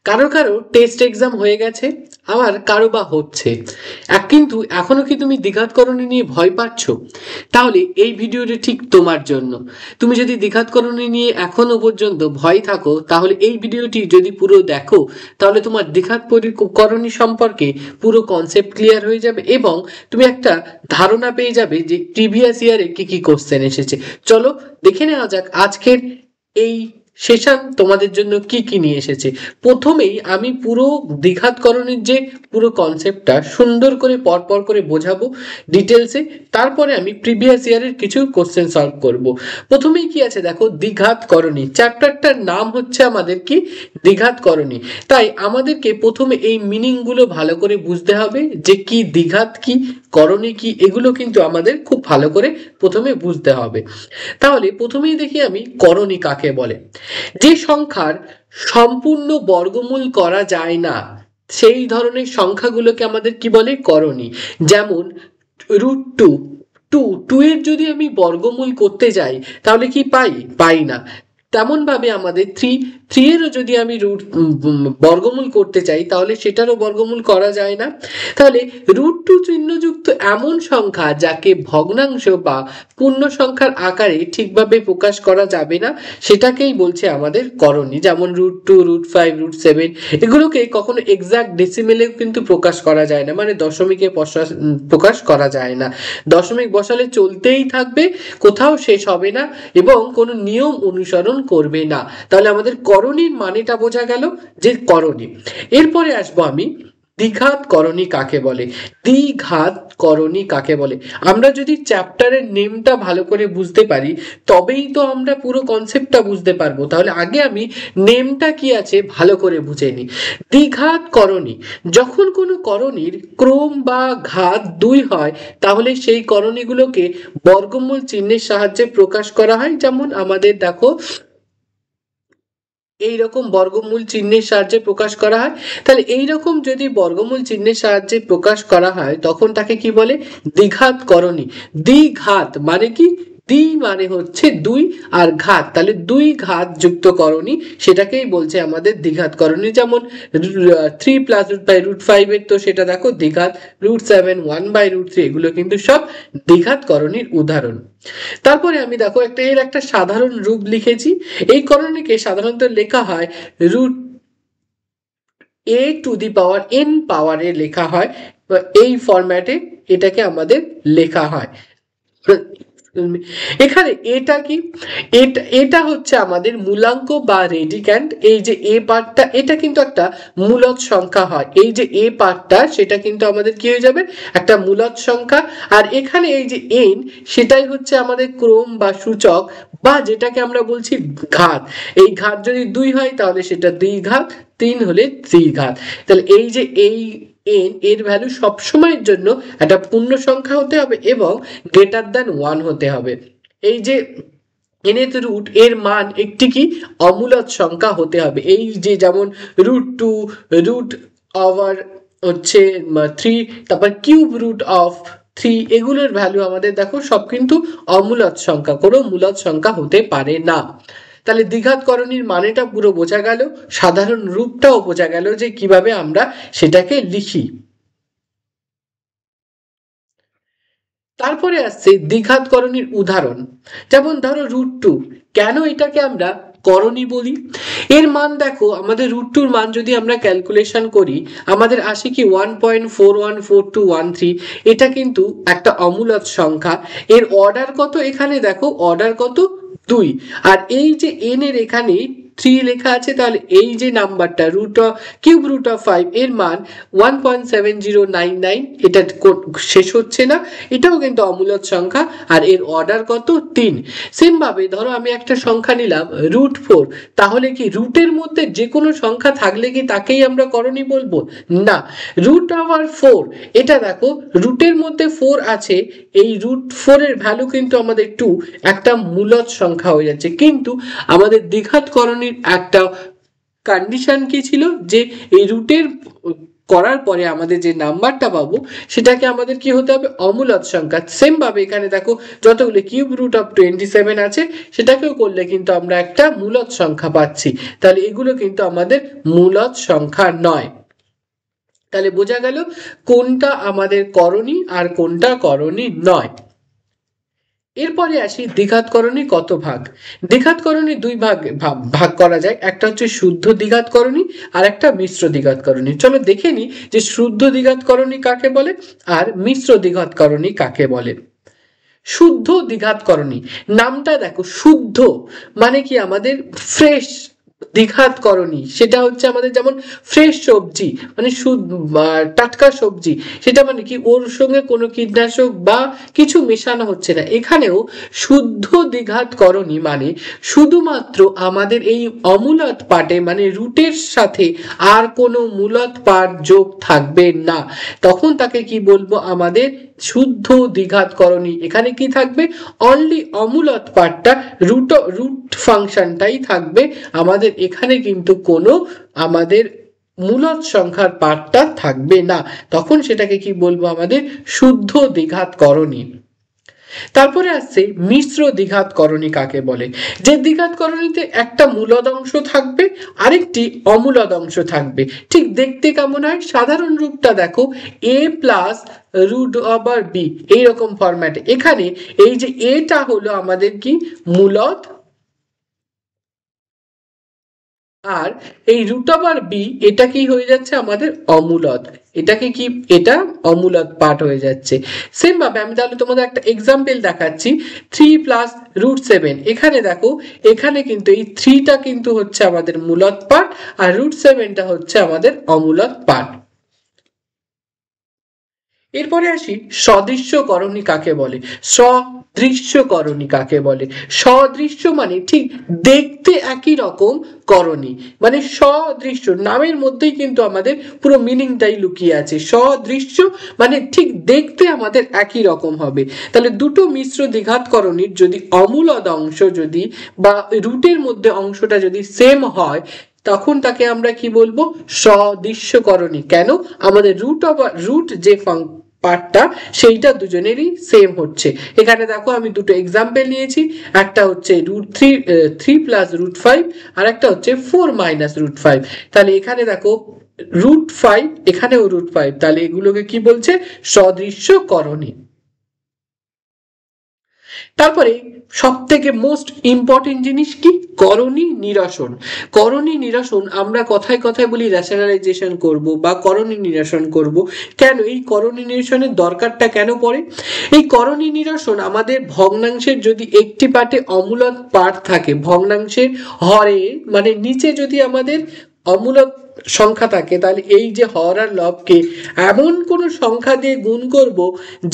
কারো কারো test exam হয়ে গেছে, আবার কারো বা হচ্ছে। কিন্তু এখনো কি তুমি দ্বিঘাতকরণী নিয়ে ভয় পাচ্ছ? তাহলে এই ভিডিওটি ঠিক তোমার জন্য। তুমি যদি দ্বিঘাতকরণী নিয়ে এখনো পর্যন্ত ভয় থাকো, তাহলে এই ভিডিওটি যদি পুরো দেখো, তাহলে তোমার দ্বিঘাতকরণী সম্পর্কে পুরো কনসেপ্ট ক্লিয়ার হয়ে যাবে এবং তুমি একটা ধারণা পেয়ে যাবে যে প্রিভিয়াস ইয়ারে কি কি কোশ্চেন এসেছে। চলো দেখে নেওয়া যাক আজকের এই সেশন তোমাদের জন্য কি কি নিয়ে এসেছে। প্রথমেই আমি পুরো দ্বিঘাতকরণের যে পুরো কনসেপ্টটা সুন্দর করে পরপর করে বোঝাবো ডিটেলসে, তারপরে আমি প্রিভিয়াস ইয়ারের কিছু কোশ্চেন সলভ করব। প্রথমেই কি আছে দেখো, দ্বিঘাতকরণী চ্যাপ্টারটার নাম হচ্ছে আমাদের কি, দ্বিঘাতকরণী। তাই আমাদেরকে প্রথমে এই মিনিংগুলো ভালো করে বুঝতে হবে যে কি দ্বিঘাত কি, করণী কি, এগুলো কিন্তু আমাদের খুব ভালো করে প্রথমে বুঝতে হবে। তাহলে প্রথমেই দেখি আমি করণী কাকে বলে। যে সংখ্যার সম্পূর্ণ বর্গমূল করা যায় না সেই ধরনের সংখ্যাগুলোকে আমাদের কি বলে, করণী। যেমন √2, টু এর যদি আমি বর্গমূল করতে যাই তাহলে কি পাই না। তেমন ভাবে আমাদের থ্রি এরও যদি আমি বর্গমূল করতে চাই তাহলে সেটারও বর্গমূল করা যায় না। তাহলে √2 চিহ্নযুক্ত এমন সংখ্যা যাকে ভগ্নাংশ বা পূর্ণ সংখ্যার আকারে ঠিকভাবে প্রকাশ করা যাবে না সেটাকেই বলছে আমাদের করণী। যেমন √2, √5, √7 এগুলোকে কখনো এক্সাক্ট ডেসিমেলেও কিন্তু প্রকাশ করা যায় না, মানে দশমিকে প্রকাশ করা যায় না। দশমিক বসালে চলতেই থাকবে, কোথাও শেষ হবে না এবং কোনো নিয়ম অনুসরণ করবে না। তাহলে আমাদের করণীর মানেটা বোঝা গেল যে করণী। এরপরে আসবো আমি দ্বিঘাতকরণী কাকে বলে। দ্বিঘাতকরণী কাকে বলে, আমরা যদি চ্যাপ্টারের নেমটা ভালো করে বুঝতে পারি তবেই তো আমরা পুরো কনসেপ্টটা বুঝতে পারবো। তাহলে আগে আমি নেমটা কি আছে ভালো করে বুঝে নিই। দ্বিঘাতকরণী, যখন কোনো করণীর ক্রম বা ঘাত 2 হয় তাহলে সেই করণীগুলোকে বর্গমূল চিহ্নের সাহায্যে প্রকাশ করা হয়। যেমন আমাদের দেখো এইরকম বর্গমূল চিহ্নের সাহায্যে প্রকাশ করা হয়। তাহলে এইরকম যদি বর্গমূল চিহ্নের সাহায্যে প্রকাশ করা হয় তখন তাকে কি বলে, দ্বিঘাতকরণী। দ্বিঘাত মানে কি, দ্বি মানে হচ্ছে 2 আর ঘাত, তাহলে 2 ঘাত যুক্ত করণী, সেটাকেই বলছে আমাদের দ্বিঘাতকরণী। যেমন 3 + √5 এর তো সেটা দেখো দ্বিঘাত, √7, 1/√3 এগুলো কিন্তু সব দ্বিঘাতকরণীর উদাহরণ। তারপরে আমি দেখো এর একটা সাধারণ রূপ লিখেছি। এই করণীকে সাধারণত লেখা হয় √a⁴n পাওয়ারে লেখা হয়, এই ফরম্যাটে এটাকে আমাদের লেখা হয়। এখানে এটা কি, এটা হচ্ছে আমাদের মূলাঙ্ক বা রেডিক্যান্ড। এই যে এ পার্টটা এটা কিন্তু একটা মূলদ সংখ্যা হয়, এই যে এ পার্টটা সেটা কিন্তু আমাদের কি হয়ে যাবে, একটা মূলদ সংখ্যা। আর এখানে এই যে n সেটাই হচ্ছে আমাদের ক্রম বা সূচক, বা যেটাকে আমরা বলছি ঘাত। এই ঘাত যদি 2 হয় তাহলে সেটা দ্বিঘাত, 3 হলে ত্রিঘাত। তাহলে এই যে এই n এর ভ্যালু সবসময়ের জন্য একটা পূর্ণ সংখ্যা হতে হবে এবং >1 হতে হবে। এই যে nth রুট এর মান একটি কি অমূলদ সংখ্যা হতে হবে। এই যে যেমন √2, হচ্ছে 3, তারপর √3 এগুলোর ভ্যালু আমাদের দেখো সব কিন্তু অমূলদ সংখ্যা, কোনো মূলদ সংখ্যা হতে পারে না। তাহলে দ্বিঘাতকরণীর মানেটা পুরো বোঝা গেল, সাধারণ রূপটাও বোঝা গেল যে কিভাবে আমরা সেটাকে লিখি। তারপরে আসছে দ্বিঘাতকরণীর উদাহরণ। যেমন ধরো √2, কেন এটাকে আমরা করণী বলি? এর মান দেখো, আমাদের √2 মান যদি আমরা ক্যালকুলেশন করি আমাদের আসে কি 1.414213। এটা কিন্তু একটা অমূলদ সংখ্যা। এর অর্ডার কত, এখানে দেখো অর্ডার কত 2, আর এই যে n এর এখানে 3 লেখা আছে, তাহলে এই যে নাম্বারটা √5 এর মান 1.7099, এটা শেষ হচ্ছে না, এটাও কিন্তু অমূলদ সংখ্যা আর এর অর্ডার কত 3। সেম ভাবে ধরো আমি একটা সংখ্যা নিলাম √4, তাহলে কি রুটের মধ্যে যে কোনো সংখ্যা থাকলে কি তাকেই আমরা করণী বলবো না। √4 এটা দেখো রুটের মধ্যে 4 আছে, এই √4 এর ভ্যালু কিন্তু আমাদের 2, একটা মূলদ সংখ্যা হয়ে যাচ্ছে। কিন্তু আমাদের দ্বিঘাতকরণীর একটা কন্ডিশন কি ছিল, যে এই রুটের করার পরে আমাদের যে নাম্বারটা পাবো সেটাকে আমাদের কি হতে হবে, অমূলদ সংখ্যা। সেম ভাবে এখানে দেখো যতগুলো কিউব রুট অফ 27 আছে সেটাকেও করলে কিন্তু আমরা একটা মূলদ সংখ্যা পাচ্ছি। তাহলে এগুলো কিন্তু আমাদের মূলদ সংখ্যা নয়। তাহলে বোঝা গেল কোনটা আমাদের করণী আর কোনটা করণী নয়। এরপরে আসি দ্বিঘাতকরণী কত ভাগ। দ্বিঘাতকরণী দুই ভাগ করা যায়, একটা হচ্ছে শুদ্ধ দ্বিঘাতকরণী আর একটা মিশ্র দ্বিঘাতকরণী। চলো দেখে নি যে শুদ্ধ দ্বিঘাতকরণী কাকে বলে আর মিশ্র দ্বিঘাতকরণী কাকে বলে। শুদ্ধ দ্বিঘাতকরণী নামটা দেখো, শুদ্ধ মানে কি আমাদের ফ্রেশ, দ্বিঘাতকরণী সেটা হচ্ছে আমাদের যেমন ফ্রেশ সবজি মানে টাটকা সবজি, সেটা মানে কি ওর সঙ্গে কোনো কীটনাশক বা কিছু মেশানো হচ্ছে না। এখানেও শুদ্ধ দ্বিঘাতকরণী মানে শুধুমাত্র আমাদের এই অমূলদ পাটে মানে রুটের সাথে আর কোনো মূলদ পাট যোগ থাকবে না, তখন তাকে কি বলবো, আমাদের শুদ্ধ দ্বিঘাতকরণী। এখানে কি থাকবে, অনলি অমূলদ পার্টটা রুট ফাংশনটাই থাকবে আমাদের, এখানে কিন্তু কোনো আমাদের মূলদ সংখ্যার পার্টটা থাকবে না, তখন সেটাকে কি বলবো, আমাদের শুদ্ধ দ্বিঘাতকরণী। তারপরে আসছে মিশ্র দ্বিঘাতকরণী কাকে বলে। যে দ্বিঘাতকরণীতে একটা মূলদ অংশ থাকবে আরেকটি অমূলদ অংশ থাকবে। ঠিক দেখতে কেমন হয়, সাধারণ রূপটা দেখো a প্লাস রুট ওভার বি, এইরকম ফরম্যাটে। এখানে এই যে এটা হলো আমাদের কি মূলদ, আর এই রুট ওভার বি এটা কি হয়ে যাচ্ছে আমাদের অমূলদ, এটাকে কি, এটা অমূলদ পার্ট হয়ে যাচ্ছে। সেম ভাবে আমি তাহলে তোমাদের একটা এক্সাম্পল দেখাচ্ছি, 3 প্লাস রুট 7। এখানে দেখো এখানে কিন্তু এই 3টা কিন্তু হচ্ছে আমাদের মূলদ পার্ট আর রুট 7টা হচ্ছে আমাদের অমূলদ পার্ট। এরপরে আসি সদৃশ্যকরণী কাকে বলে, সদৃশ্যকরণী কাকে বলে। সদৃশ্য মানে ঠিক দেখতে একই রকম করণী, মানে সদৃশ্য নামের মধ্যেই কিন্তু আমাদের পুরো মিনিংটাই লুকিয়ে আছে। সদৃশ্য মানে ঠিক দেখতে আমাদের একই রকম হবে। তাহলে দুটো মিশ্র দ্বিঘাতকরণীর যদি অমূলদ অংশ যদি বা রুটের মধ্যে অংশটা যদি সেম হয় তখন তাকে আমরা কি বলবো, সদৃশ্যকরণী। কেন, আমাদের রুট যে পার্টটা সেইটা দুজনেরই সেম হচ্ছে। এখানে দেখো আমি দুটো এক্সাম্পল নিয়েছি, একটা হচ্ছে থ্রি প্লাস রুট 5 আর একটা হচ্ছে 4 মাইনাস রুট 5। তাহলে এখানে দেখো রুট 5, এখানেও রুট 5, তাহলে এগুলোকে কি বলছে, সদৃশ্যকরণী। তারপরে সব থেকে মোস্ট ইম্পর্টেন্ট জিনিস কি, করণী নিরসন। করণী নিরসন আমরা কথায় কথায় বলি রেশনালাইজেশন করব বা করণী নিরসন করব। কেন এই করণী নিরসনের দরকারটা কেন পড়ে, এই করণী নিরসন আমাদের ভগ্নাংশের যদি একটি পার্টে অমূলদ পার্ট থাকে, ভগ্নাংশের হরে মানে নিচে যদি আমাদের অমূলদ সংখ্যা থাকে, তাহলে এই যে হর আর লবকে এমন কোন সংখ্যা দিয়ে গুণ করব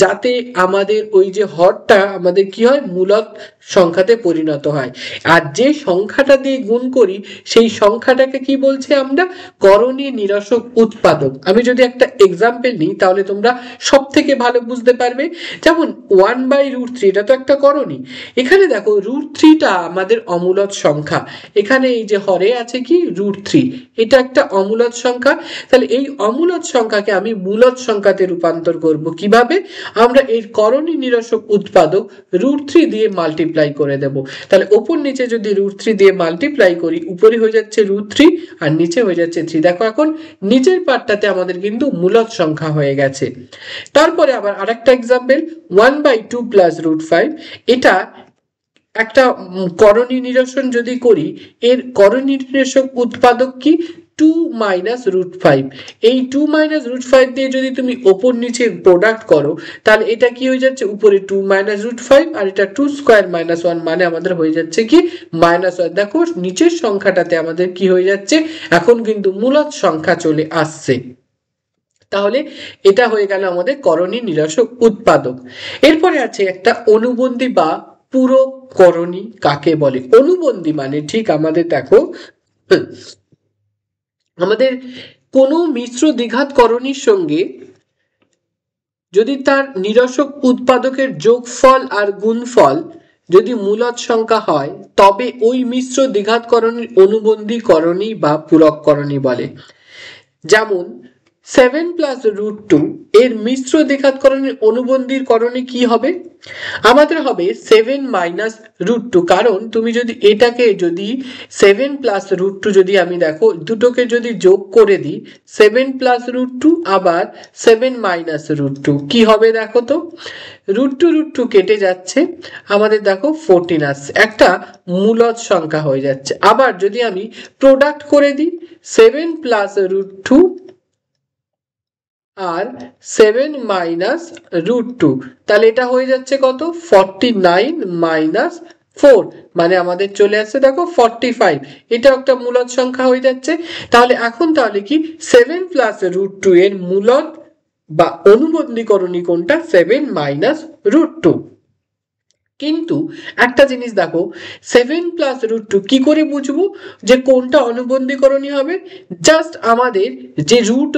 যাতে আমাদের ওই যে হরটা আমাদের কি হয়, মূলদ সংখ্যাতে পরিণত হয়। আর যে সংখ্যাটা দিয়ে গুণ করি সেই সংখ্যাটাকে কি বলছে আমরা, করণী নিরসক উৎপাদক। আমি যদি একটা এক্সাম্পল নিই তাহলে তোমরা সব থেকে ভালো বুঝতে পারবে। যেমন 1/√3 এটা তো একটা করণী। এখানে দেখো √3টা আমাদের অমূলদ সংখ্যা, এখানে এই যে হরে আছে কি √3, এটা একটা অমূলদ সংখ্যা। তাহলে এই অমূলদ সংখ্যাকে আমি মূলদ সংখ্যাতে রূপান্তর করব কিভাবে, আমরা এর করণী নিরসক উৎপাদক √3 দিয়ে মাল্টিপ্লাই করে দেব। তাহলে ওপর নিচে যদি √3 দিয়ে মাল্টিপ্লাই করি, উপরে হয়ে যাচ্ছে √3 আর নিচে হয়ে যাচ্ছে 3। দেখো এখন নিচের পার্টটাতে আমাদের কিন্তু মূলদ সংখ্যা হয়ে গেছে। তারপরে আবার আরেকটা এক্সাম্পল 1/2 প্লাস √5, এটা একটা করণী নিরসন যদি করি, এর করণী নিরসক উৎপাদক কি, 2 মাইনাস √5। এই 2 মাইনাস √5 দিয়ে যদি তুমি ওপর নিচে প্রোডাক্ট করো তাহলে এটা কি হয়ে যাচ্ছে, উপরে 2 মাইনাস √5 আর এটা 2 স্কোয়ার মাইনাস 1 মানে আমাদের হয়ে যাচ্ছে কি -1। দেখো নিচের সংখ্যাটাতে আমাদের কি হয়ে যাচ্ছে, এখন কিন্তু মূলদ সংখ্যা চলে আসছে। তাহলে এটা হয়ে গেল আমাদের করণী নিরসক উৎপাদক। এরপরে আছে একটা অনুবন্ধী বা পূরক করণী কাকে বলে। অনুবন্ধী মানে ঠিক আমাদের দেখো আমাদের কোনো মিশ্র দ্বিঘাত করণীর সঙ্গে যদি তার নিরসক উৎপাদকের যোগফল আর গুণফল যদি মূলদ সংখ্যা হয় তবে ওই মিশ্র দ্বিঘাত করণীর অনুবন্ধী করণী বা পূরক করণী বলে। যেমন 7 প্লাস রুট টু এর মিশ্র দ্বিঘাতকরণের অনুবন্ধীর করণে কি হবে? আমাদের হবে 7 মাইনাস রুট টু, কারণ তুমি যদি এটাকে যদি 7 প্লাস রুট টু যদি আমি দেখো দুটোকে যদি যোগ করে দিই 7 প্লাস রুট টু আবার 7 মাইনাস রুট টু কি হবে দেখো তো, রুট টু কেটে যাচ্ছে, আমাদের দেখো 14 আসছে, একটা মূলদ সংখ্যা হয়ে যাচ্ছে। আবার যদি আমি প্রোডাক্ট করে দিই 7 প্লাস রুট টু আর 7 মাইনাস রুট টু, তাহলে এটা হয়ে যাচ্ছে কত 49 মাইনাস 4, মানে আমাদের চলে আসছে দেখো 45, এটা একটা মূলদ সংখ্যা হয়ে যাচ্ছে। তাহলে এখন তাহলে কি 7 প্লাস রুট টু এর মূলদ বা অনুবন্ধীকরণী কোনটা? 7 মাইনাস রুট টু। কিন্তু একটা জিনিস দেখো 7 প্লাস রুট টু কি করে বুঝবো যে কোনটা অনুবন্ধীকরণী হবে? জাস্ট আমাদের যে রুট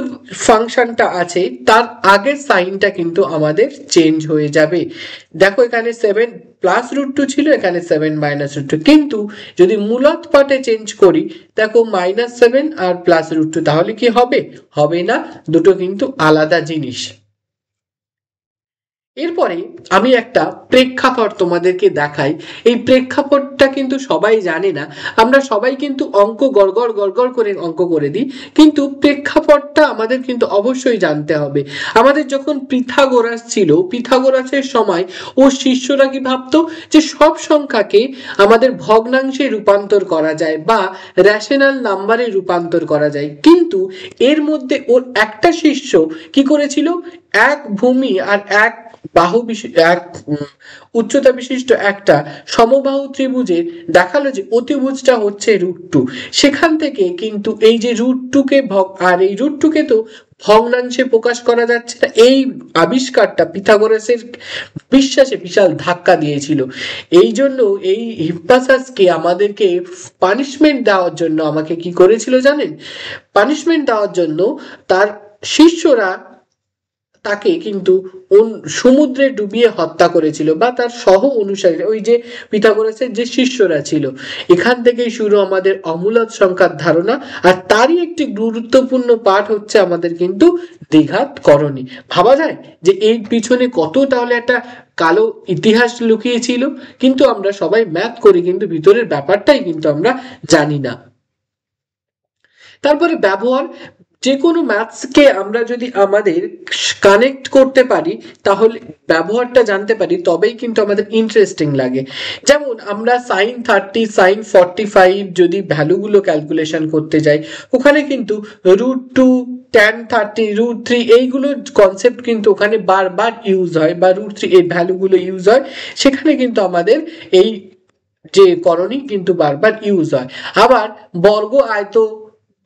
ফাংশনটা আছে তার আগের সাইনটা কিন্তু আমাদের চেঞ্জ হয়ে যাবে। দেখো এখানে 7 প্লাস রুট টু ছিল, এখানে 7 মাইনাস রুট টু, কিন্তু যদি মূলদ পার্টে চেঞ্জ করি দেখো -7 আর প্লাস রুট টু, তাহলে কি হবে? হবে না, দুটো কিন্তু আলাদা জিনিস। এরপরে আমি একটা প্রেক্ষাপট তোমাদেরকে দেখাই, এই প্রেক্ষাপটটা কিন্তু সবাই জানে না, আমরা সবাই কিন্তু অঙ্ক গড়গড় করে অঙ্ক করে দিই, কিন্তু প্রেক্ষাপটটা আমাদের কিন্তু অবশ্যই জানতে হবে। আমাদের যখন পিথাগোরাস ছিল, পিথাগোরাসের সময় ও শিষ্যরা কি ভাবতো যে সব সংখ্যাকে আমাদের ভগ্নাংশে রূপান্তর করা যায় বা রেশনাল নাম্বারে রূপান্তর করা যায়, কিন্তু এর মধ্যে ওর একটা শিষ্য কি করেছিল, এক ভূমি আর এক এক উচ্চতা বিশিষ্ট একটা সমবাহু ত্রিভুজের দেখালো যে অতিভুজটা হচ্ছে √2, সেখান থেকে কিন্তু এই যে √2 কে আর এই √2 কে তো ভগ্নাংশে প্রকাশ করা যাচ্ছে না, এই আবিষ্কারটা পিথাগোরাসের বিশ্বাসে বিশাল ধাক্কা দিয়েছিল। এই জন্য এই হিপ্পাসাসকে আমাদেরকে পানিশমেন্ট দেওয়ার জন্য আমাকে কি করেছিল জানেন? পানিশমেন্ট দেওয়ার জন্য তার শিষ্যরা তাকে কিন্তু সমুদ্রে ডুবিয়ে হত্যা করেছিল, বা তার সহ অনুসারী ওই যে পিথাগোরাসের যে শিষ্যরা ছিল। এখান থেকেই শুরু আমাদের অমূলদ সংখ্যার ধারণা, আর তারই একটি গুরুত্বপূর্ণ পাঠ হচ্ছে আমাদের কিন্তু দ্বিঘাতকরণী। ভাবা যায় যে এই পিছনে কত তাহলে একটা কালো ইতিহাস লুকিয়েছিল, কিন্তু আমরা সবাই ম্যাথ করি কিন্তু ভিতরের ব্যাপারটাই কিন্তু আমরা জানি না। তারপরে ব্যবহার, যে কোনো ম্যাথসকে আমরা যদি আমাদের কানেক্ট করতে পারি তাহলে ব্যবহারটা জানতে পারি, তবেই কিন্তু আমাদের ইন্টারেস্টিং লাগে। যেমন আমরা sin 30 sin 45 যদি ভ্যালুগুলো ক্যালকুলেশন করতে যাই, ওখানে কিন্তু √2 tan 30 √3 এইগুলো কনসেপ্ট কিন্তু ওখানে বারবার ইউজ হয়, বা √3 এই ভ্যালুগুলো ইউজ হয়, সেখানে কিন্তু আমাদের এই যে করণী কিন্তু বারবার ইউজ হয়। আবার বর্গ আয়ত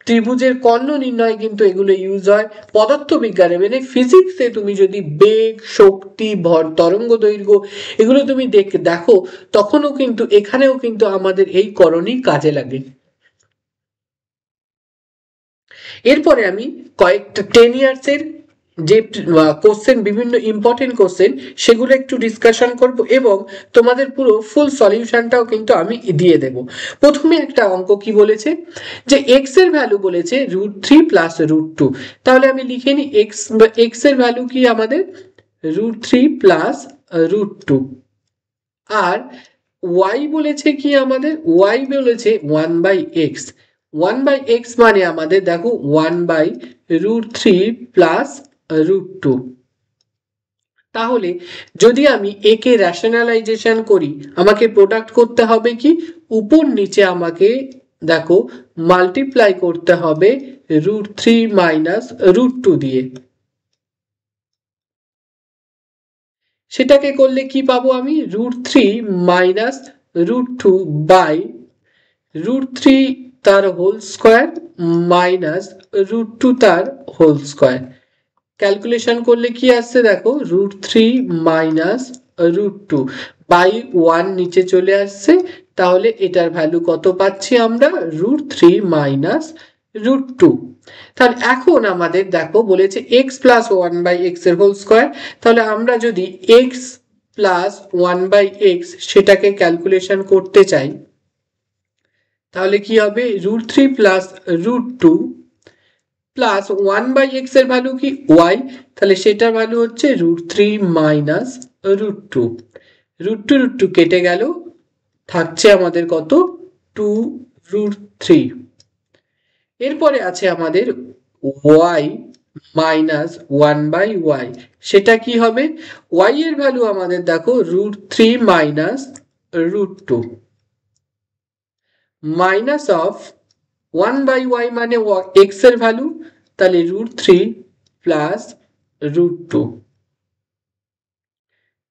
ত্রিভুজের কর্ণ নির্ণয় কিন্তু এগুলো ইউজ হয়। পদার্থবিজ্ঞানে মানে ফিজিক্সে তুমি যদি বেগ, শক্তি, ভর, তরঙ্গ দৈর্ঘ্য এগুলো তুমি দেখো, তখনও কিন্তু এখানেও কিন্তু আমাদের এই করণী কাজে লাগে। এরপরে আমি কয়েকটা 10 ইয়ার্সের যে কোশ্চেন, বিভিন্ন ইম্পর্টেন্ট কোশ্চেন সেগুলো একটু ডিসকাশন করব, এবং তোমাদের পুরো ফুল সলিউশনটাও কিন্তু আমি দিয়ে দেব। প্রথমে একটা অঙ্ক কি বলেছে যে x এর ভ্যালু বলেছে √3 প্লাস √2, তাহলে আমি লিখে নিই x এর ভ্যালু কি আমাদের √3 প্লাস √2, আর y বলেছে কি আমাদের, y বলেছে 1/x, 1/x মানে আমাদের দেখো 1/√3 প্লাস √2। তাহলে যদি আমি একে রেশনালাইজেশন করি, আমাকে প্রোডাক্ট করতে হবে কি, উপর নিচে আমাকে দেখো মাল্টিপ্লাই করতে হবে √3 মাইনাস √2 দিয়ে। সেটাকে করলে কি পাবো আমি, √3 মাইনাস √2 বাই √3 তার হোল স্কোয়ার মাইনাস √2 তার হোল স্কোয়ার। ক্যালকুলেশন করলে কি আসছে দেখো, √3 মাইনাস √2 বাই 1 নিচে চলে আসছে, তাহলে এটার ভ্যালু কত পাচ্ছি আমরা, √3 মাইনাস √2। তাহলে এখন আমাদের দেখো বলেছে x প্লাস 1/x এর হোল স্কোয়ার, তাহলে আমরা যদি x প্লাস 1/x সেটাকে ক্যালকুলেশন করতে চাই, তাহলে কি হবে √3 প্লাস √2 প্লাস 1/x এর ভ্যালু কি y, তাহলে সেটার ভ্যালু হচ্ছে √3 মাইনাস √2। √2 কেটে গেল, থাকছে আমাদের কত 2√3। এরপরে আছে আমাদের y মাইনাস 1/y, সেটা কি হবে y এর ভ্যালু আমাদের দেখো √3 মাইনাস √2 মাইনাস অফ 1/y মানে x এর ভ্যালু, তাহলে √3 প্লাস √2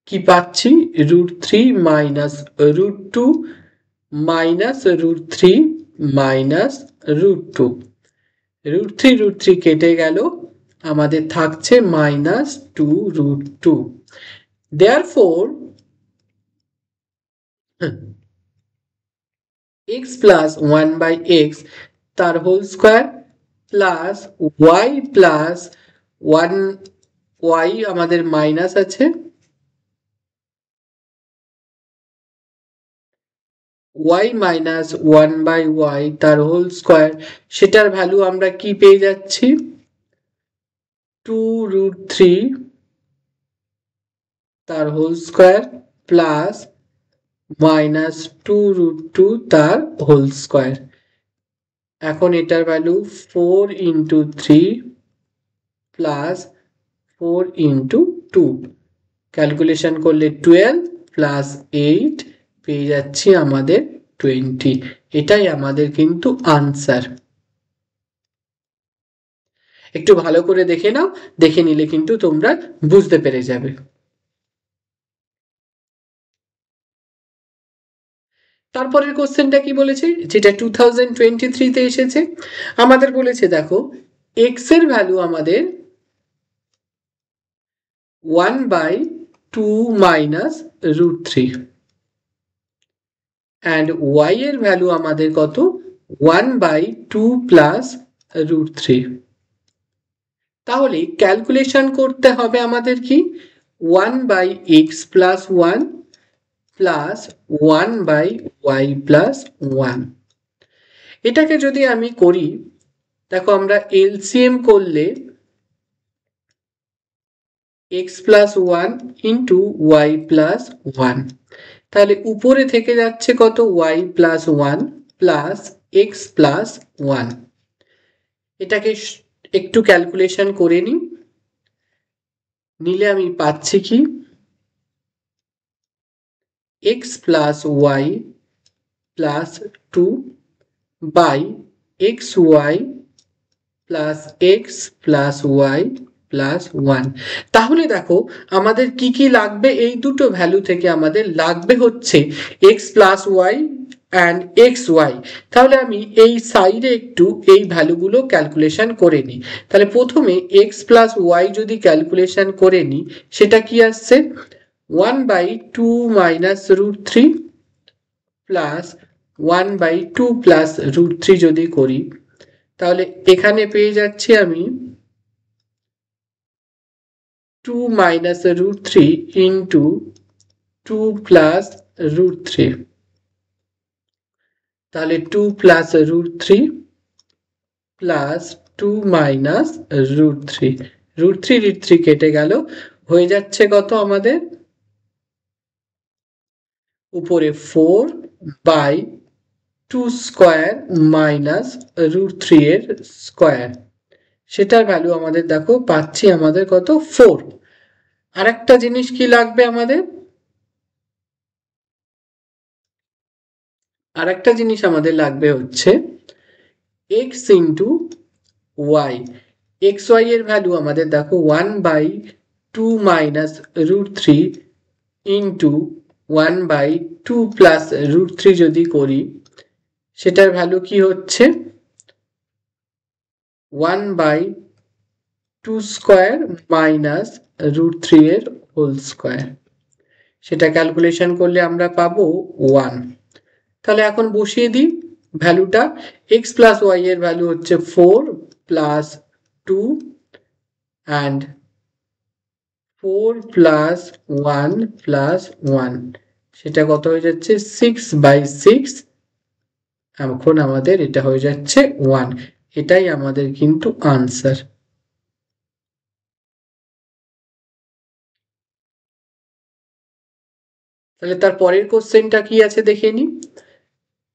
কি পাচ্ছি √3 মাইনাস √2 মাইনাস √3 মাইনাস √2। √3 কেটে গেল, আমাদের থাকছে minus 2√2। therefore x plus 1/x তার whole square plus y plus 1y আমাদের মাইনাস আছে, y মাইনাস 1/y তার হোল স্কোয়ার, সেটার ভ্যালু আমরা কি পেয়ে যাচ্ছি 2√3 তার হোল স্কোয়ার প্লাস মাইনাস 2√2 তার হোল স্কোয়ার। এখন এটার value 4 into 3 plus 4 into 2, calculation করলে 12 প্লাস 8 পেয়ে যাচ্ছি আমাদের 20। এটাই আমাদের কিন্তু আনসার। একটু ভালো করে দেখে নাও, দেখে নিলে কিন্তু তোমরা বুঝতে পেরে যাবে। তারপরের কোশ্চেনটা কি বলেছে, যেটা 2023 তে এসেছে, আমাদের বলেছে দেখো x এর ভ্যালু আমাদের 1/2 মাইনাস √3 and y এর ভ্যালু আমাদের কত 1/2 প্লাস √3। তাহলে ক্যালকুলেশন করতে হবে আমাদের কি 1/x plus 1 plus 1/y plus 1। এটাকে যদি আমি করি, দেখো আমরা এলসিএম করলে x plus 1 into y plus 1, তাহলে উপরে থেকে যাচ্ছে কত y plus 1 plus x plus 1। এটাকে একটু ক্যালকুলেশন করে নিলে আমি পাচ্ছি কি x plus y plus 2 by xy plus x plus y plus 1। তাহলে দেখো আমাদের কি কি লাগবে, এই দুটো ভ্যালু থেকে আমাদের লাগবে হচ্ছে x plus y and xy। তাহলে আমি এই সাইডে একটু এই ভ্যালুগুলো ক্যালকুলেশন করে নিই। তাহলে প্রথমে x প্লাস y যদি ক্যালকুলেশন করে নিই, সেটা কি আসছে 1/2 মাইনাস √3 প্লাস 1/2 প্লাস √3 যদি করি, তাহলে এখানে পেয়ে যাচ্ছি আমি 2 মাইনাস √3 ইন্টু 2 প্লাস √3, তাহলে 2 প্লাস √3 প্লাস 2 মাইনাস √3, √3 কেটে গেল, হয়ে যাচ্ছে কত আমাদের উপরে 4/2 স্কোয়ার মাইনাস √3 এর স্কোয়ার, সেটার ভ্যালু আমাদের দেখো পাচ্ছি আমাদের কত 4। আর একটা জিনিস কি লাগবে আমাদের, আর একটা জিনিস আমাদের লাগবে হচ্ছে x ইন্টু y। xy এর ভ্যালু আমাদের দেখো 1/2 মাইনাস √3 ইন্টু 1/2 প্লাস √3 যদি করি, সেটার ভ্যালু কি হচ্ছে 1/2 স্কোয়ার মাইনাস √3 এর হোল স্কোয়ার। সেটা ক্যালকুলেশন করলে আমরা পাবো 1। তাহলে এখন বসিয়ে দিই ভ্যালুটা, x প্লাস y এর ভ্যালু হচ্ছে 4 প্লাস 2 অ্যান্ড 4 প্লাস 1 প্লাস 1, সেটা কত হয়ে যাচ্ছে 6/6। এখন আমাদের এটা হয়ে যাচ্ছে 1। এটাই আমাদের কিন্তু আনসার। তাহলে তার পরের কোশ্চেনটা কি আছে দেখে নি।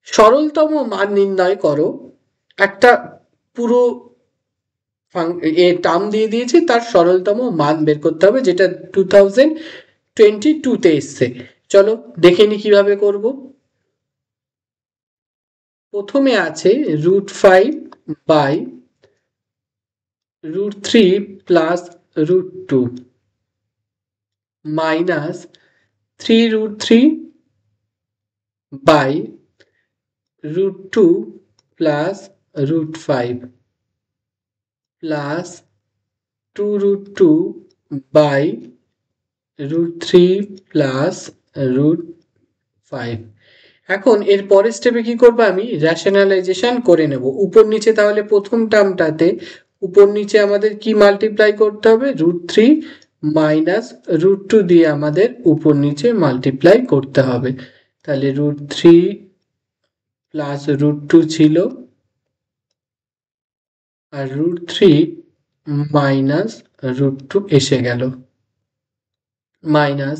সরলতম মান নির্ণয় করো। একটা পুরো টার্ম দিয়ে দিয়েছে, তার সরলতম মান বের করতে হবে, যেটা 2022-তে এসছে। চলো দেখে নি কিভাবে করব। প্রথমে আছে √5/√3 plus √2 minus 3√3/√2 plus √5 plus 2√2/√3 plus √5। এখন এর পরের স্টেপে কি করব, আমি রেশনালাইজেশন করে নেব উপর নিচে। তাহলে প্রথম টার্মটাতে উপর নিচে আমাদের কি মাল্টিপ্লাই করতে হবে, √3 মাইনাস √2 দিয়ে আমাদের উপর নিচে মাল্টিপ্লাই করতে হবে। তাহলে √3 প্লাস √2 ছিল, আর √3 মাইনাস √2 এসে গেল, মাইনাস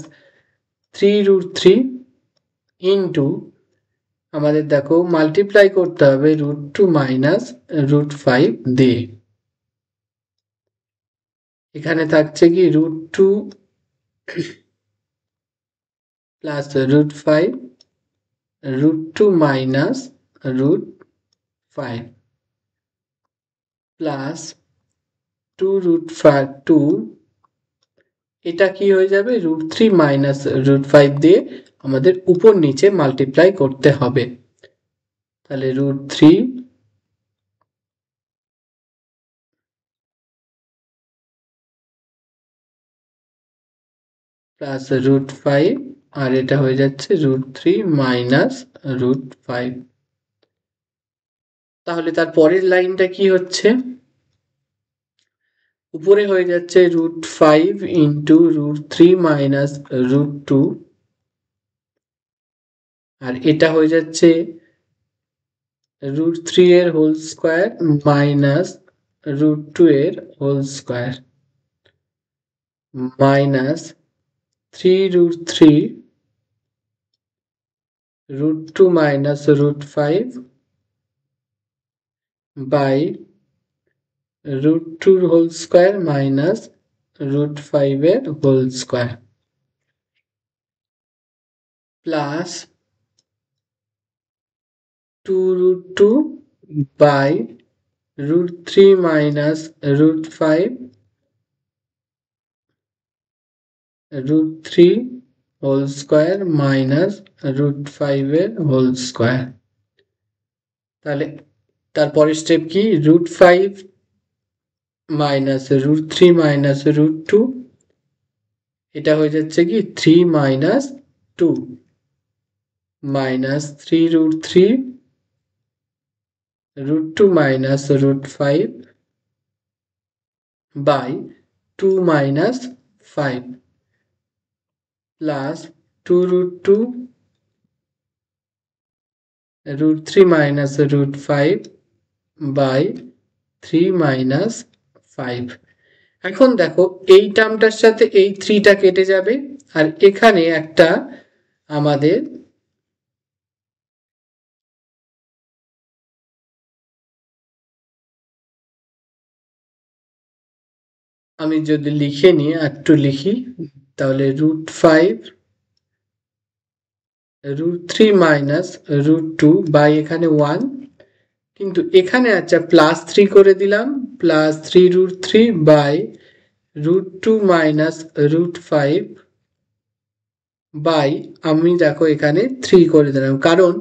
3√3 ইন্টু আমাদের দেখো মাল্টিপ্লাই করতে হবে √2 মাইনাস √5 দিয়ে। এখানে থাকছে কি √2 প্লাস √5 √2 মাইনাস √5 প্লাস 2√2, এটা কি হয়ে যাবে, √3 মাইনাস √5 দিয়ে আমাদের উপর নিচে মাল্টিপ্লাই করতে হবে। তাহলে √3 প্লাস √5, আর এটা হয়ে যাচ্ছে √3 মাইনাস √5। তাহলে তার পরের লাইনটা কি হচ্ছে, উপরে হয়ে যাচ্ছে √5 ইন্টু √3 মাইনাস √2, আর এটা হয়ে যাচ্ছে √3 এর হোল স্কোয়ার মাইনাস √2 এর whole square minus 3√3 √2 minus √5 by √2 whole square minus √5 এর whole square plus 2√2 by √3 minus √5 √3 whole square minus √5 এর হোল স্কোয়ার। তাহলে তারপরের স্টেপ কি, √5 মাইনাস √3 মাইনাস √2, এটা হয়ে যাচ্ছে কি 3 minus 2 minus 3√3 √2 minus √5 by 2 minus 5 plus 2√2 √3 minus √5 by 3 minus 5। এখন দেখো এই টার্মটার সাথে এই 3টা কেটে যাবে, আর এখানে একটা আমাদের আমি যদি লিখে নিই, একটু লিখি, তাহলে √5 √3 মাইনাস √2 বাই এখানে 1, কিন্তু এখানে আচ্ছা প্লাস 3 করে দিলাম, প্লাস 3√3 বাই √2 মাইনাস √5 বাই আমি দেখো এখানে 3 করে দিলাম, কারণ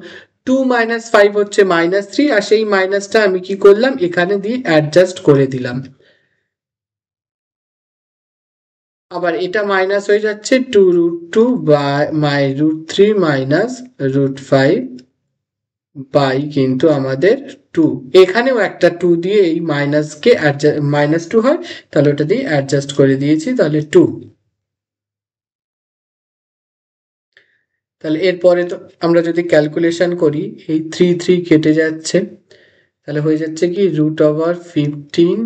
2 মাইনাস 5 হচ্ছে -3, আর সেই মাইনাসটা আমি কি করলাম এখানে দিয়ে অ্যাডজাস্ট করে দিলাম। আবার এটা মাইনাস হয়ে যাচ্ছে 2√2 বাই √3 মাইনাস √5 বাই কিন্তু আমাদের 2, এখানেও একটা 2 দিয়ে এই মাইনাসকে -2 হয়, তাহলে ওটা দিয়ে অ্যাডজাস্ট করে দিয়েছি, তাহলে 2। তাহলে এরপরে তো আমরা যদি ক্যালকুলেশন করি, এই 3 3 কেটে যাচ্ছে, তাহলে হয়ে যাচ্ছে কি √15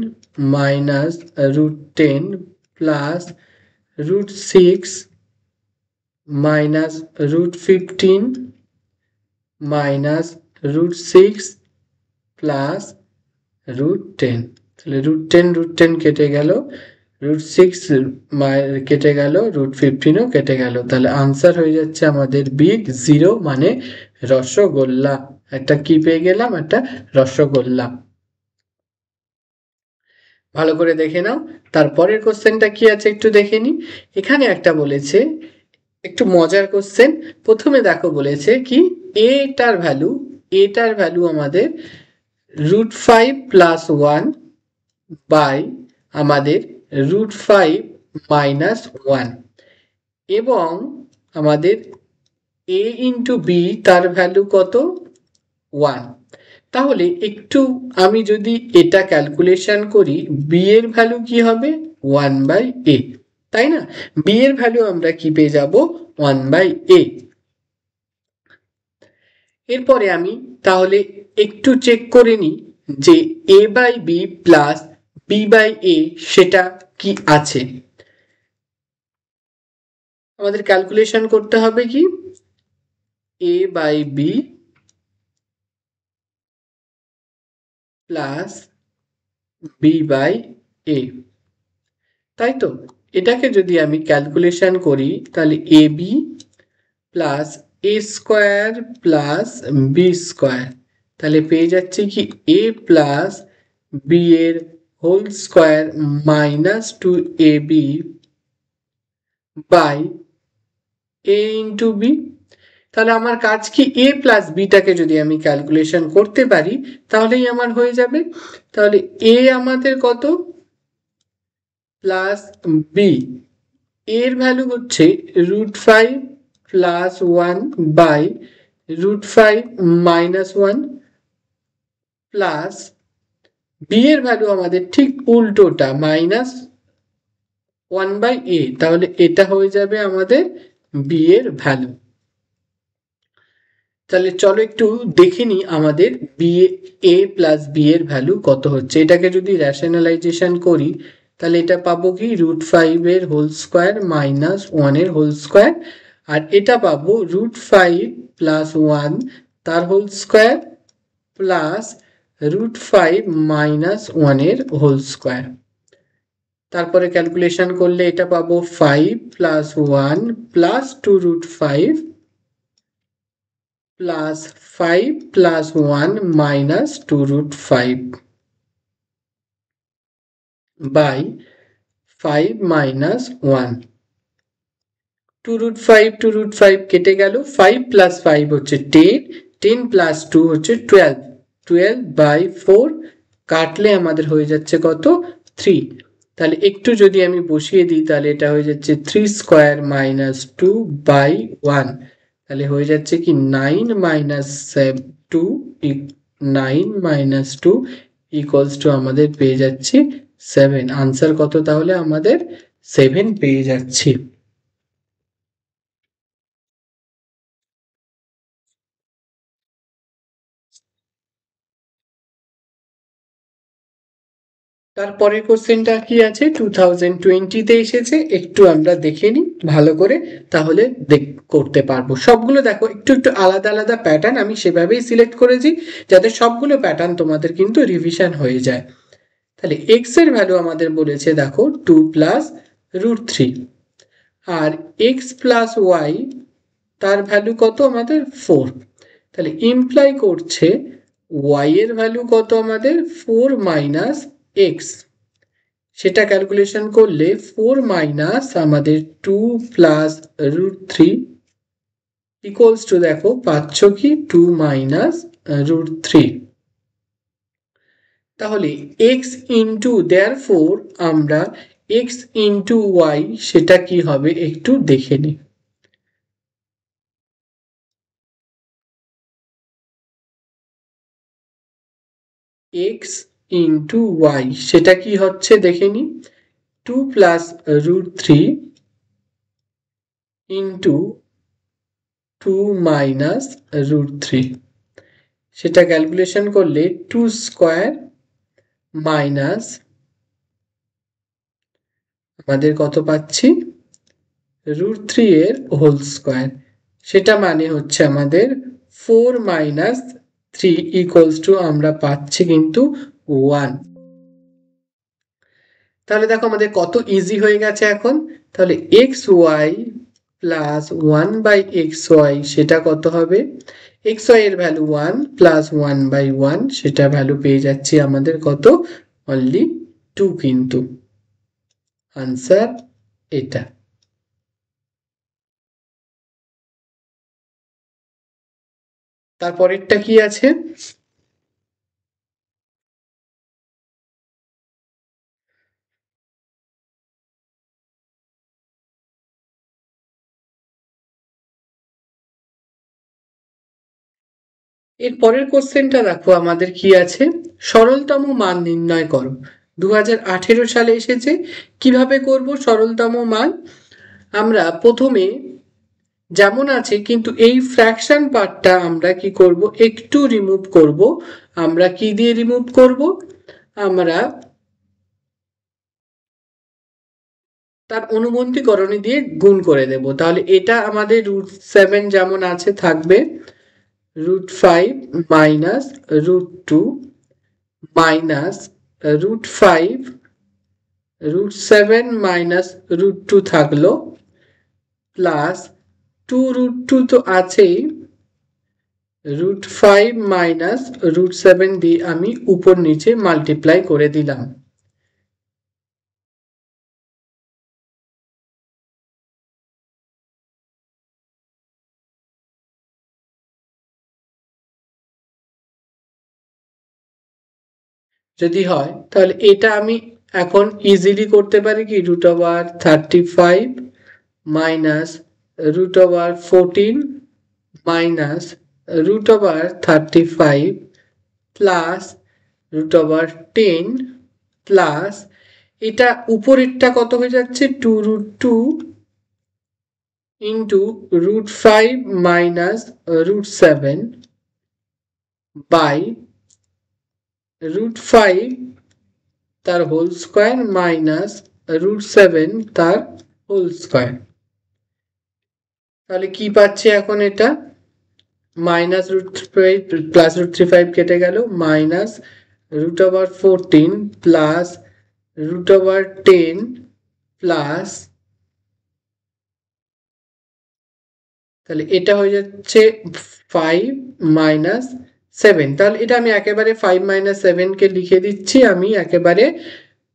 minus √10 plus √6 minus √15 minus √6 plus √10। তাহলে √10 কেটে গেল, √6 কেটে গেল, √15ও কেটে গেল। তাহলে আনসার হয়ে যাচ্ছে আমাদের বিগ 0 মানে রসগোল্লা। একটা কি পেয়ে গেলাম? একটা রসগোল্লা। ভালো করে দেখে নাও। তারপরের কোশ্চেনটা কি আছে একটু দেখে নি। এখানে একটা বলেছে একটু মজার কোশ্চেন। প্রথমে দেখো বলেছে কি এটার ভ্যালু আমাদের √5 প্লাস 1 বাই আমাদের √5 মাইনাস 1 এবং আমাদের a ইন্টু বি তার ভ্যালু কত? 1। তাহলে একটু আমি যদি এটা ক্যালকুলেশন করি, বি এর ভ্যালু কি হবে? 1/a, তাই না? বি এর ভ্যালু আমরা কি পেয়ে যাব? 1/a। এরপরে আমি তাহলে একটু চেক করে নিই যে a/b প্লাস b/a সেটা কি আছে। আমাদের ক্যালকুলেশন করতে হবে কি a/b প্লাস b/a, তাই তো? এটাকে যদি আমি ক্যালকুলেশন করি তাহলে ab plus a square plus b square, তাহলে পেয়ে যাচ্ছি কি a প্লাস b এর whole square minus 2ab by a into b। তাহলে আমার কাজ কি a প্লাস বিটাকে যদি আমি ক্যালকুলেশন করতে পারি তাহলেই আমার হয়ে যাবে। তাহলে a আমাদের কত? প্লাস বি, এর ভ্যালু হচ্ছে √5 plus 1 by √5 minus 1 plus B এর ভ্যালু আমাদের ঠিক উল্টোটা মাইনাস 1/a, তাহলে এটা হয়ে যাবে আমাদের বি এর ভ্যালু। তাহলে চলো একটু দেখে নিই আমাদের a প্লাস বি এর ভ্যালু কত হচ্ছে। এটাকে যদি রেশনালাইজেশন করি তাহলে এটা পাবো কি √5 এর হোল স্কোয়ার মাইনাস 1 এর হোল স্কোয়ার, আর এটা পাবো √5 প্লাস 1 তার হোল স্কোয়ার প্লাস √5 মাইনাস 1 এর হোল স্কোয়ার। তারপরে ক্যালকুলেশন করলে এটা পাবো 5 plus 1 plus 2√5 plus 5 plus 1 minus 2√5 by 5 minus 1। 2√5 কেটে গেল, 5 প্লাস 5 হচ্ছে 10, 10 প্লাস 2 হচ্ছে 12, 12/4 কাটলে আমাদের হয়ে যাচ্ছে কত? 3। তাহলে একটু যদি আমি বসিয়ে দিই তাহলে এটা হয়ে যাচ্ছে 3 স্কোয়ার মাইনাস 2/1, তাহলে হয়ে যাচ্ছে কি 9 মাইনাস 2, 9 মাইনাস 2 ইকুয়ালস টু আমাদের পেয়ে যাচ্ছি 7। আনসার কত তাহলে? আমাদের 7 পেয়ে যাচ্ছি। তারপরের কোশ্চেনটা কি আছে? 2020-তে এসেছে, একটু আমরা দেখে নিই ভালো করে, তাহলে করতে পারবো। সবগুলো দেখো একটু একটু আলাদা আলাদা প্যাটার্ন, আমি সেভাবেই সিলেক্ট করেছি যাতে সবগুলো প্যাটার্ন তোমাদের কিন্তু রিভিশন হয়ে যায়। তাহলে এক্স এর ভ্যালু আমাদের বলেছে দেখো 2 প্লাস √3, আর এক্স প্লাস ওয়াই তার ভ্যালু কত আমাদের 4। তাহলে ইমপ্লাই করছে ওয়াই এর ভ্যালু কত আমাদের 4 মাইনাস এক্স। সেটা ক্যালকুলেশন করলে 4 মাইনাস আমাদের 2 প্লাস √3 ইকুয়ালস টু দেখো পাচ্ছ কি 2 মাইনাস √3। তাহলে x ইন্টু দেয়ারফোর আমরা x ইন্টু ওয়াই সেটা কি হবে একটু দেখে নিই। x ইন্টু ওয়াই সেটা কি হচ্ছে দেখে নিই। 2 প্লাস √3 ইন্টু 2 মাইনাস √3, সেটা ক্যালকুলেশন করলে 2 স্কোয়ার মাইনাস আমাদের কত পাচ্ছি √3 এর হোল স্কোয়ার, সেটা মানে হচ্ছে আমাদের 4 মাইনাস 3 ইকুয়ালস টু আমরা পাচ্ছি কিন্তু 1। তাহলে দেখো আমাদের কত ইজি হয়ে গেছে এখন। তাহলে এক্স ওয়াই প্লাস 1/xy সেটা কত হবে, xy এর ভ্যালু 1 প্লাস 1/1 সেটা ভ্যালু পেয়ে যাচ্ছি আমাদের কত, অনলি 2 কিন্তু আনসার এটা। তারপরেরটা কি আছে, এর পরের কোশ্চেনটা দেখো আমাদের কি আছে, সরলতম মান নির্ণয় করো। 2018 সালে এসেছে। কিভাবে করব সরলতম মান, আমরা প্রথমে যেমন আছে কিন্তু এই ফ্র্যাকশন পার্টটা আমরা কি করব, একটু রিমুভ করব। আমরা কি দিয়ে রিমুভ করব, আমরা তার অনুবন্ধীকরণী দিয়ে গুণ করে দেব। তাহলে এটা আমাদের √7 যেমন আছে থাকবে, √5 মাইনাস √2 মাইনাস √5 √7 মাইনাস √2 থাকলো, প্লাস 2√2 তো আছেই, √5 মাইনাস √7 দিয়ে আমি উপর নিচে মাল্টিপ্লাই করে দিলাম। যদি হয় তাহলে এটা আমি এখন ইজিলি করতে পারি কি, √35 মাইনাস √14 মাইনাস √35 প্লাস √10 প্লাস এটা উপরেরটা কত হয়ে যাচ্ছে 2√2 ইন্টু √5 মাইনাস √7 বাই √5 তার হোল স্কোয়ার মাইনাস √7 তার হোল স্কোয়ার। তাহলে কি পাচ্ছি এখন, এটা মাইনাস √5 প্লাস √35 কেটে গেল, মাইনাস √14 প্লাস √10 প্লাস, তাহলে এটা হয়ে যাচ্ছে 5 মাইনাস 7। তাহলে এটা আমি একেবারে 5 মাইনাস 7 কে লিখে দিচ্ছি আমি একেবারে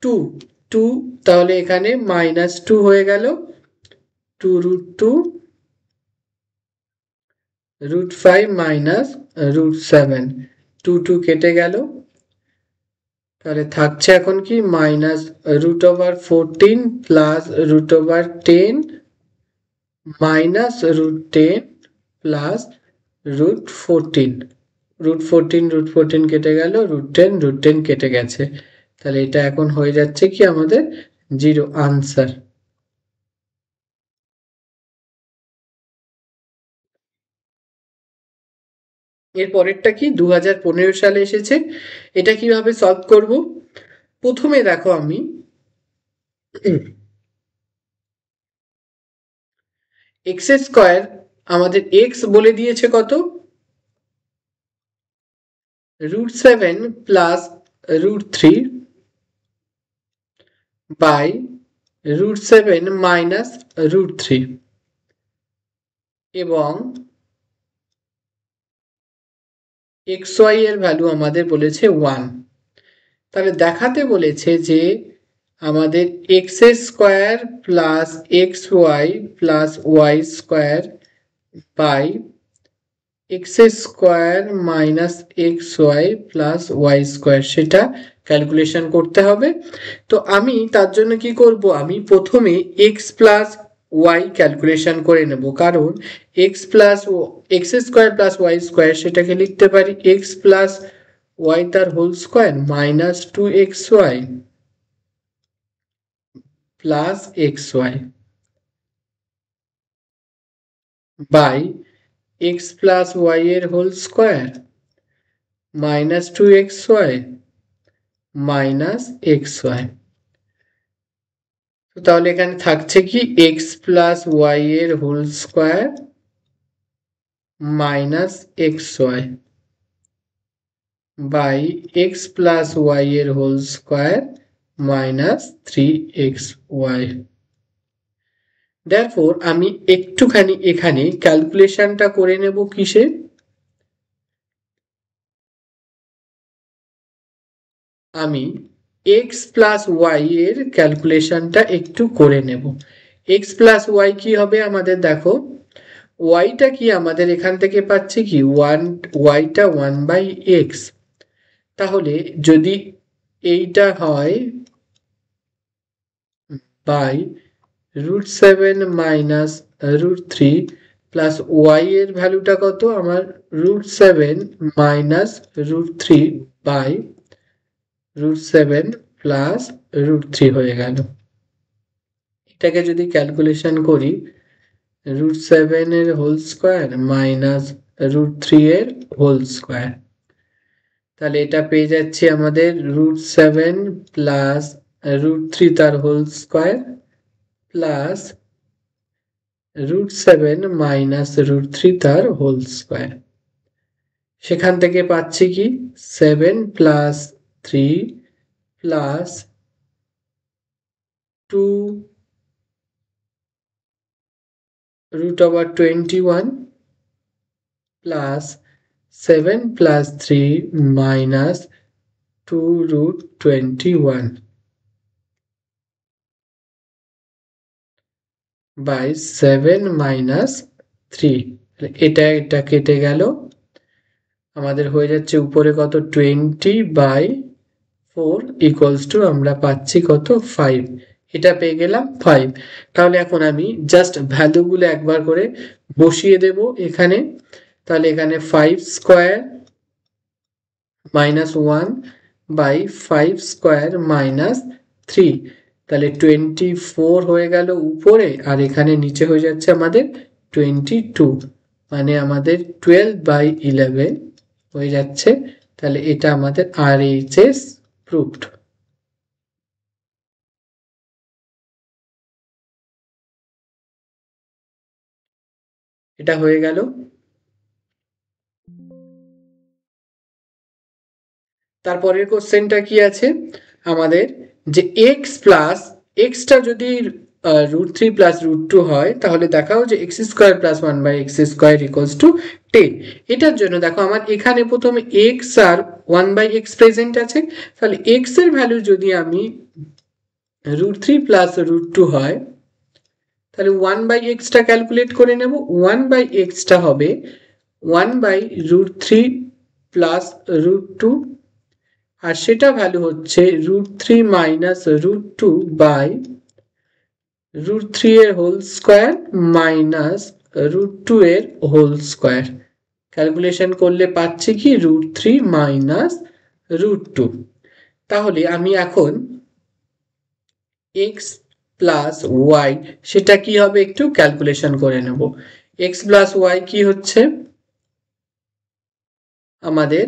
2, তাহলে এখানে -2 হয়ে গেল, 2√2 √5 মাইনাস √7, 2 কেটে গেল। তাহলে থাকছে এখন কি মাইনাস √14 প্লাস √10 মাইনাস √10 প্লাস √14, √14 কেটে গেল, √10 কেটে গেছে। তাহলে এটা এখন হয়ে যাচ্ছে কি আমাদের 0 আনসার। এর পরেরটা কি 2015 সালে এসেছে। এটা কিভাবে সলভ করব, প্রথমে দেখো আমি এক্স স্কোয়ার আমাদের এক্স বলে দিয়েছে কত, √7 প্লাস √3 বাই √7 মাইনাস √3 এবং xy এর ভ্যালু আমাদের বলেছে 1। তাহলে দেখাতে বলেছে যে আমাদের X square plus xy plus Y square by X square minus xy plus Y square সেটা ক্যালকুলেশন করতে হবে। তো আমি তার জন্য কি করব, আমি প্রথমে এক্স প্লাস ওয়াই ক্যালকুলেশন করে নেব, কারণ x square plus Y square সেটাকে লিখতে পারি এক্স প্লাস ওয়াই তার whole square minus 2xy plus xy by x plus Y এর whole square minus 2xy minus xy। তাহলে এখানে থাকছে কি x প্লাস ওয়াই এর whole square minus xy by x plus Y এর whole square minus 3xy। Therefore আমি একটুখানি এখানে ক্যালকুলেশনটা করে নেব কিসে, আমি x প্লাস ওয়াই এর ক্যালকুলেশনটা একটু করে নেব। x প্লাস ওয়াই কি হবে আমাদের, দেখো ওয়াইটা কি আমাদের এখান থেকে পাচ্ছি কি ওয়াইটা 1/x, তাহলে যদি এইটা হয় বাই √7 মাইনাস √3 প্লাস ওয়াই এর ভ্যালুটা কত আমার √7 মাইনাস √3 বাই √7 প্লাস √3 হয়ে গেল। এটাকে যদি ক্যালকুলেশন করি √7 এর হোল স্কোয়ার মাইনাস √3 এর হোল স্কোয়ার, তাহলে এটা পেয়ে যাচ্ছি আমাদের √7 প্লাস √3 তার হোল স্কোয়ার প্লাস √7 মাইনাস √3 তার হোল স্কোয়ার। সেখান থেকে পাচ্ছি কি 7 plus 3 plus 2 √21 plus 7 plus 3 minus 2√21 by 7 minus 3। এটা কেটে গেল, আমাদের হয়ে যাচ্ছে উপরে কত 20/4 ইকুয়ালস টু আমরা পাচ্ছি কত 5, এটা পেয়ে গেলাম 5। তাহলে এখন আমি জাস্ট ভ্যালুগুলো একবার করে বসিয়ে দেব এখানে, তাহলে এখানে 5 square minus 1 by 5 square minus 3, তাহলে 24 হয়ে গেল উপরে, আর এখানে নিচে হয়ে যাচ্ছে আমাদের 22, মানে আমাদের 12/11 হয়ে যাচ্ছে। তাহলে এটা আমাদের RHS প্রুফড। এটা হয়ে গেল। তারপরের কোশ্চেনটা কি আছে আমাদের, যে x প্লাস এক্সটা যদি √3 প্লাস √2 হয় তাহলে দেখাও যে x square plus 1/x square equals to 10। এটার জন্য দেখো আমার এখানে প্রথমে x আর 1/x প্রেজেন্ট আছে, তাহলে x এর ভ্যালু যদি আমি √3 প্লাস √2 হয় তাহলে 1/x টা ক্যালকুলেট করে নেব। 1/x টা হবে 1/√3 প্লাস √2, আর সেটা ভ্যালু হচ্ছে √3 মাইনাস √2 বাই √3 এর হোল স্কোয়ার মাইনাস √2 এর হোল স্কোয়ার। ক্যালকুলেশন করলে পাচ্ছি কি √3 মাইনাস √2। তাহলে আমি এখন x প্লাস ওয়াই সেটা কি হবে একটু ক্যালকুলেশন করে নেব। x প্লাস ওয়াই কি হচ্ছে আমাদের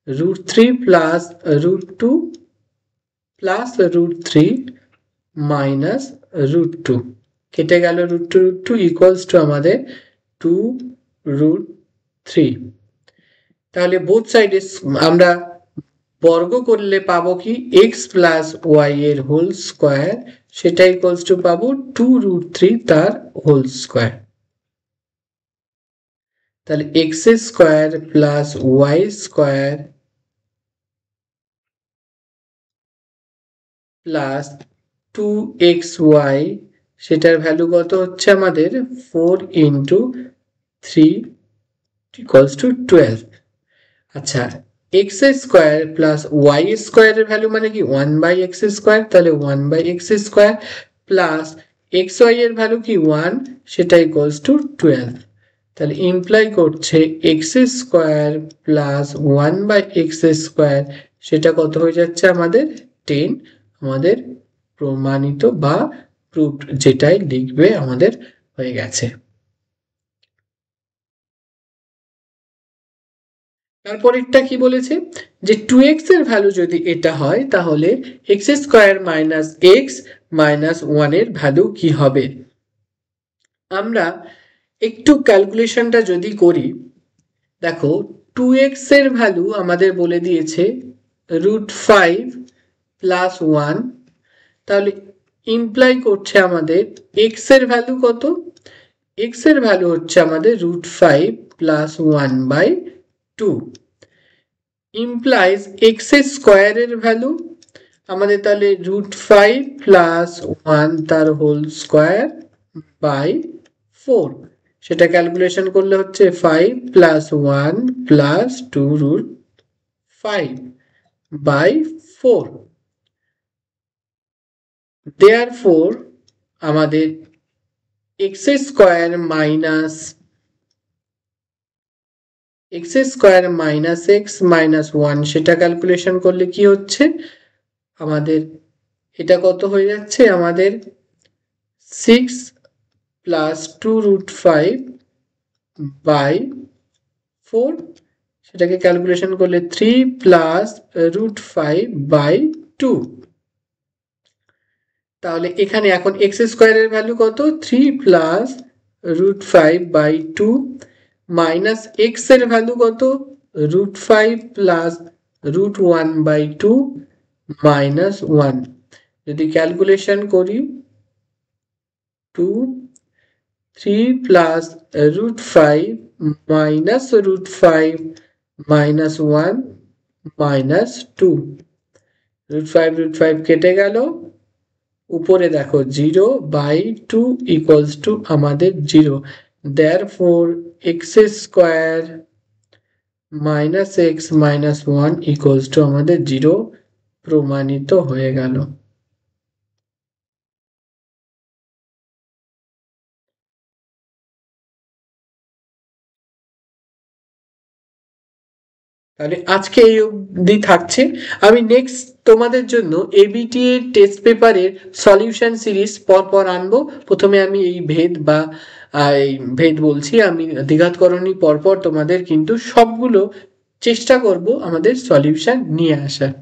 √3 প্লাস √2 প্লাস √3 মাইনাস √2, কেটে গেল √2 ইকুয়ালস টু আমাদের 2√3। তাহলে বোথ সাইডে আমরা বর্গ করলে পাবো কি x প্লাস ওয়াই এর হোল স্কোয়ার, সেটা ইকুয়ালস টু পাবো 2√3 তার হোল স্কোয়ার। তাহলে x square plus Y square plus 2xy, সেটার ভ্যালু কত হচ্ছে আমাদের 4 ইন্টু 3 ইকুয়ালস টু 12। আচ্ছা, x স্কোয়ার প্লাস ওয়াই স্কোয়ারের ভ্যালু মানে কি 1/x স্কোয়ার, তাহলে 1/x স্কোয়ার প্লাস xy এর ভ্যালু কি 1, সেটা ইকুয়ালস টু 12। তাহলে ইমপ্লাই করছে x square plus 1/x square, সেটা কত হয়ে যাচ্ছে আমাদের 10। আমাদের প্রমাণিত বা প্রুফড যেটাই লিখবে আমাদের হয়ে গেছে। তারপরেরটা কি বলেছে যে 2x এর ভ্যালু যদি এটা হয় তাহলে x square minus x minus 1 এর ভ্যালু কি হবে। আমরা একটু ক্যালকুলেশনটা যদি করি, দেখো 2x এর ভ্যালু আমাদের বলে দিয়েছে √5 প্লাস 1, তাহলে ইমপ্লাই করছে আমাদের x এর ভ্যালু কত, x এর ভ্যালু হচ্ছে আমাদের √5 প্লাস 1/2 ইমপ্লাইজ x স্কোয়ারের ভ্যালু আমাদের তাহলে √5 প্লাস 1 তার হোল স্কোয়ার বাই 4, সেটা ক্যালকুলেশন করলে হচ্ছে 5 প্লাস 1 প্লাস 2√5/4। দেয়ারফোর আমাদের x square minus x minus 1 সেটা ক্যালকুলেশন করলে কি হচ্ছে আমাদের, এটা কত হয়ে যাচ্ছে আমাদের 6 প্লাস 2√5/4, সেটাকে ক্যালকুলেশন করলে 3 প্লাস √5/2। তাহলে এখানে এখন এক্স স্কোয়ারের ভ্যালু কত 3 প্লাস √5/2 মাইনাস এক্স এর ভ্যালু কত √5 প্লাস √1/2 মাইনাস 1, যদি ক্যালকুলেশন করি 2 3 প্লাস √5 মাইনাস √5 মাইনাস 1 মাইনাস 2, √5 কেটে গেল, উপরে দেখো 0/2 ইকুয়ালস টু আমাদের 0, therefore x square minus x minus 1 equals to আমাদের 0 প্রমাণিত হয়ে গেল। তাহলে আজকে এই অবধি থাকছে, আমি নেক্সট তোমাদের জন্য এবিটি এর টেস্ট পেপারের সলিউশন সিরিজ পরপর আনবো। প্রথমে আমি এই ভেদ বলছি আমি দ্বিঘাতকরণী পরপর তোমাদের কিন্তু সবগুলো চেষ্টা করব আমাদের সলিউশন নিয়ে আসার।